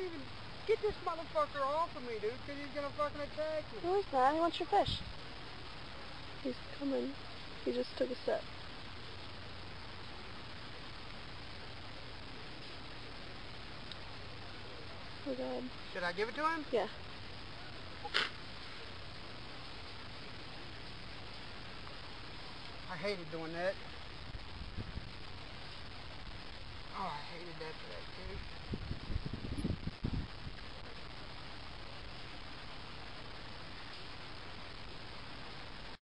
even get this motherfucker off of me, dude, because he's going to fucking attack you. No, he's not. He wants your fish. He's coming. He just took a step. Oh, God. Should I give it to him? Yeah. I hated doing that.